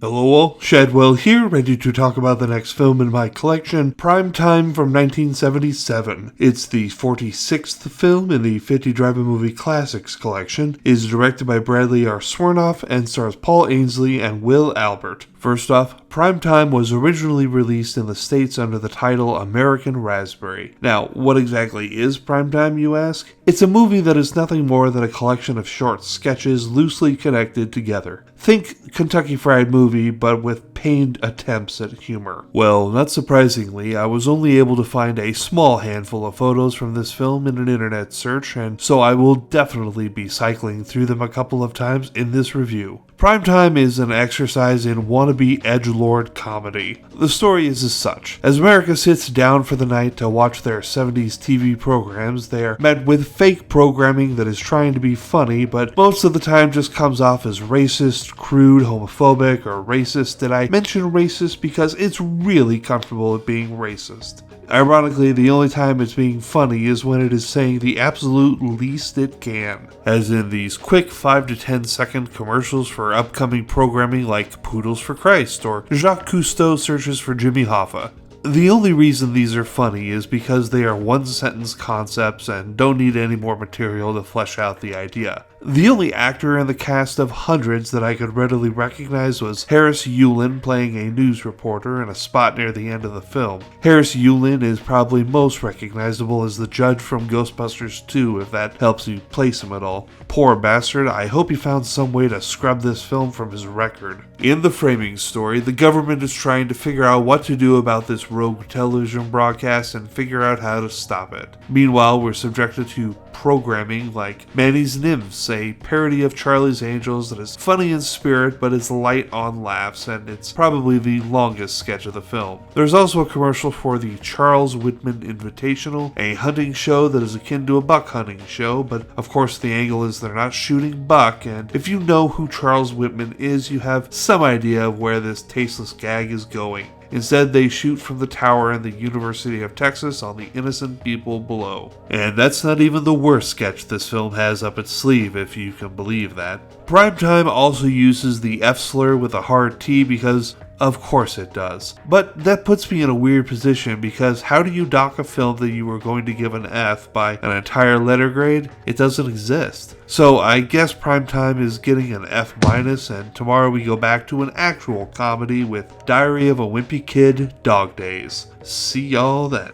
Hello all, Shadwell here, ready to talk about the next film in my collection, Primetime from 1977. It's the 46th film in the 50 Drive-In Movie Classics collection, is directed by Bradley R. Swernoff, and stars Paul Ainsley and Will Albert. First off, Primetime was originally released in the States under the title American Raspberry. Now, what exactly is Primetime, you ask? It's a movie that is nothing more than a collection of short sketches loosely connected together. Think Kentucky Fried Movie, but with pained attempts at humor. Well, not surprisingly, I was only able to find a small handful of photos from this film in an internet search, and so I will definitely be cycling through them a couple of times in this review. Primetime is an exercise in wannabe edgelord comedy. The story is as such. As America sits down for the night to watch their 70s TV programs, they are met with fake programming that is trying to be funny, but most of the time just comes off as racist, crude, homophobic, or racist. Did I mention racist? Because it's really comfortable at being racist. Ironically, the only time it's being funny is when it is saying the absolute least it can, as in these quick 5 to 10 second commercials for upcoming programming like Poodles for Christ or Jacques Cousteau searches for Jimmy Hoffa. The only reason these are funny is because they are one-sentence concepts and don't need any more material to flesh out the idea. The only actor in the cast of hundreds that I could readily recognize was Harris Yulin playing a news reporter in a spot near the end of the film. Harris Yulin is probably most recognizable as the judge from Ghostbusters 2, if that helps you place him at all. Poor bastard, I hope he found some way to scrub this film from his record. In the framing story, the government is trying to figure out what to do about this rogue television broadcast and figure out how to stop it. Meanwhile, we're subjected to programming like Manny's Nymphs, a parody of Charlie's Angels that is funny in spirit but is light on laughs, and it's probably the longest sketch of the film. There's also a commercial for the Charles Whitman Invitational, a hunting show that is akin to a buck hunting show, but of course the angle is they're not shooting buck, and if you know who Charles Whitman is, you have some idea of where this tasteless gag is going. Instead, they shoot from the tower in the University of Texas on the innocent people below. And that's not even the worst sketch this film has up its sleeve, if you can believe that. Primetime also uses the F slur with a hard T because of course it does. But that puts me in a weird position because how do you dock a film that you were going to give an F by an entire letter grade? It doesn't exist. So I guess Primetime is getting an F-, and tomorrow we go back to an actual comedy with Diary of a Wimpy Kid, Dog Days. See y'all then.